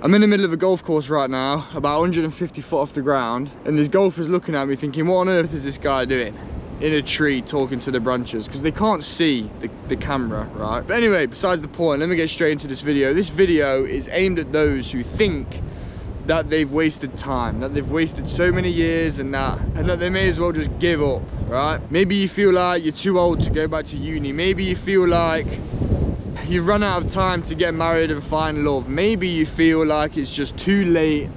I'm in the middle of a golf course right now, about 150 foot off the ground, and there's golfers looking at me thinking, what on earth is this guy doing in a tree talking to the branches? Because they can't see the camera, right? But anyway, besides the point, let me get straight into this video. This video is aimed at those who think that they've wasted time, that they've wasted so many years and that they may as well just give up, right? Maybe you feel like you're too old to go back to uni. Maybe you feel like you've run out of time to get married and find love. Maybe you feel like it's just too late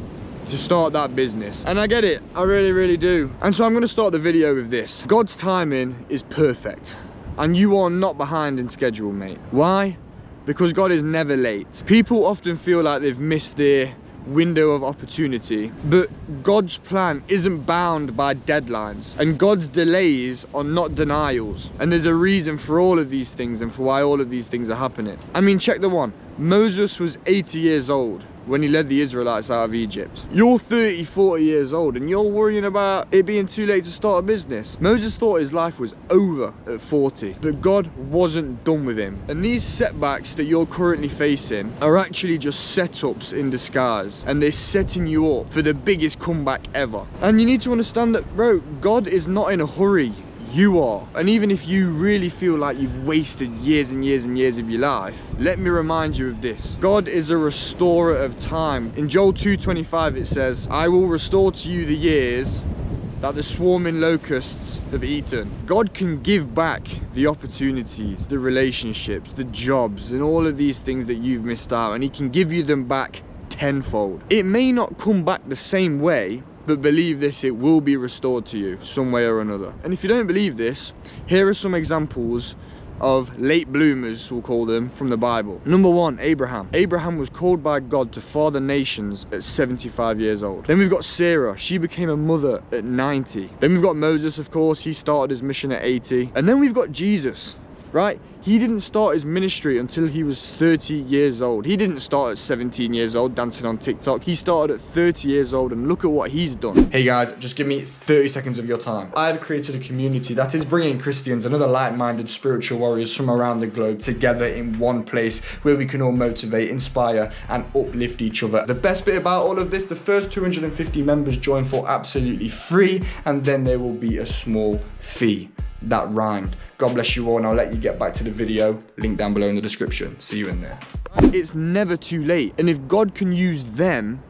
to start that business. And I get it, I really do. And so I'm gonna start the video with this. God's timing is perfect, and you are not behind in schedule, mate. Why? Because God is never late. People often feel like they've missed their window of opportunity, but God's plan isn't bound by deadlines, and God's delays are not denials, and there's a reason for all of these things and for why all of these things are happening. I mean, check the one. Moses was 80 years old when he led the Israelites out of Egypt. You're 30, 40 years old and you're worrying about it being too late to start a business. Moses thought his life was over at 40, but God wasn't done with him. And these setbacks that you're currently facing are actually just setups in disguise, and they're setting you up for the biggest comeback ever. And you need to understand that, bro, God is not in a hurry. You are. And even if you really feel like you've wasted years and years and years of your life, let me remind you of this. God is a restorer of time. In Joel 2:25 it says, I will restore to you the years that the swarming locusts have eaten. God can give back the opportunities, the relationships, the jobs, and all of these things that you've missed out, and he can give you them back tenfold. It may not come back the same way, but believe this, it will be restored to you some way or another. And if you don't believe this, here are some examples of late bloomers, we'll call them, from the Bible. Number one, Abraham. Abraham was called by God to father nations at 75 years old. Then we've got Sarah. She became a mother at 90. Then we've got Moses, of course. He started his mission at 80. And then we've got Jesus, right? He didn't start his ministry until he was 30 years old. He didn't start at 17 years old dancing on TikTok. He started at 30 years old, and look at what he's done. Hey guys, just give me 30 seconds of your time. I have created a community that is bringing Christians and other like-minded spiritual warriors from around the globe together in one place where we can all motivate, inspire, and uplift each other. The best bit about all of this, the first 250 members join for absolutely free, and then there will be a small fee. That rhymed. God bless you all, and I'll let you get back to the video. Link down below in the description. See you in there. It's never too late, and if God can use them,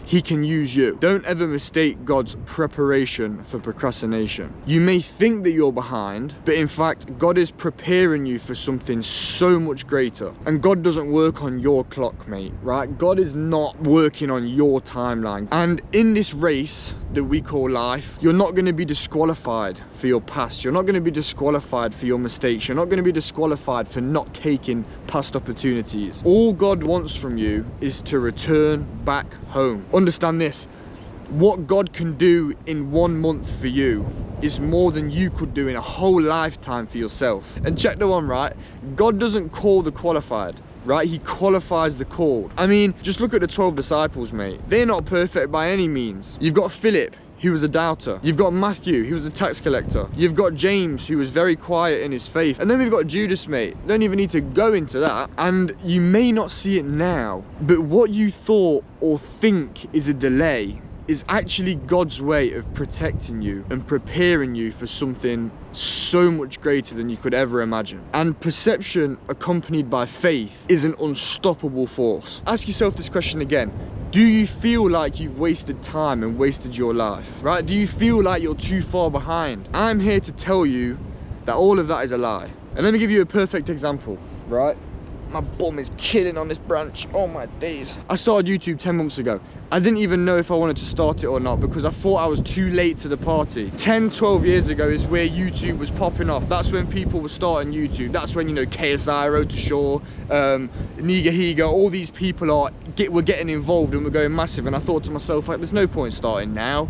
he can use you. Don't ever mistake God's preparation for procrastination. You may think that you're behind, but in fact, God is preparing you for something so much greater. And God doesn't work on your clock, mate, right? God is not working on your timeline. And in this race that we call life, you're not going to be disqualified for your past. You're not going to be disqualified for your mistakes. You're not going to be disqualified for not taking past opportunities. All God wants from you is to return back home. Understand this, what God can do in 1 month for you is more than you could do in a whole lifetime for yourself. And check the one, right? God doesn't call the qualified, right? He qualifies the called. I mean, just look at the 12 disciples, mate. They're not perfect by any means. You've got Philip, he was a doubter. You've got Matthew, he was a tax collector. You've got James, who was very quiet in his faith. And then we've got Judas, mate. Don't even need to go into that. And you may not see it now, but what you thought or think is a delay is actually God's way of protecting you and preparing you for something so much greater than you could ever imagine. And perception accompanied by faith is an unstoppable force. Ask yourself this question again. Do you feel like you've wasted time and wasted your life, right? Do you feel like you're too far behind? I'm here to tell you that all of that is a lie. And let me give you a perfect example, right? My bum is killing on this branch. Oh my days. I started YouTube 10 months ago. I didn't even know if I wanted to start it or not because I thought I was too late to the party. 10, 12 years ago is where YouTube was popping off. That's when people were starting YouTube. That's when, you know, KSI, Road to Shore, Niga Higa, all these people were getting involved and were going massive. And I thought to myself, like, there's no point starting now.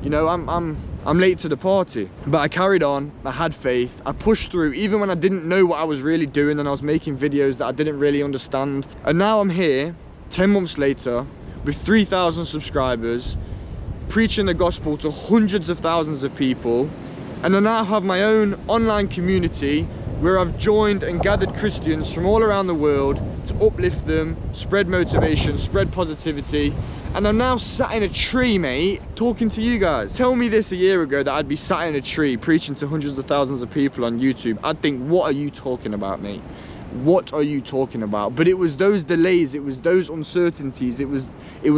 You know, I'm late to the party. But I carried on, I had faith, I pushed through, even when I didn't know what I was really doing and I was making videos that I didn't really understand. And now I'm here, 10 months later, with 3,000 subscribers, preaching the gospel to hundreds of thousands of people, and I now have my own online community where I've joined and gathered Christians from all around the world to uplift them, spread motivation, spread positivity. And I'm now sat in a tree, mate, talking to you guys. Tell me this a year ago that I'd be sat in a tree preaching to hundreds of thousands of people on YouTube. I'd think, what are you talking about, mate? What are you talking about? But it was those delays, it was those uncertainties, it was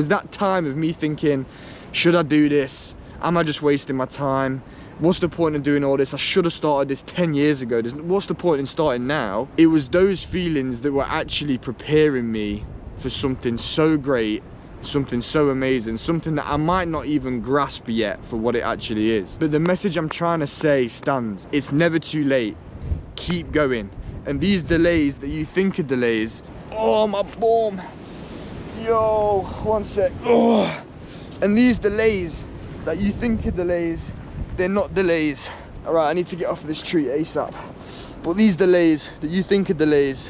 that time of me thinking, should I do this? Am I just wasting my time? What's the point of doing all this? I should have started this 10 years ago. What's the point in starting now? It was those feelings that were actually preparing me for something so great, something so amazing, something that I might not even grasp yet for what it actually is. But the message I'm trying to say stands. It's never too late. Keep going. And these delays that you think are delays, oh, my bum, yo, one sec, oh. And these delays that you think are delays, they're not delays. All right, I need to get off of this tree ASAP. But these delays that you think are delays,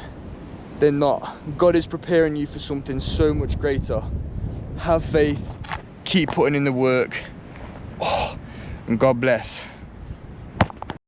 they're not. God is preparing you for something so much greater. Have faith, keep putting in the work, oh, and God bless.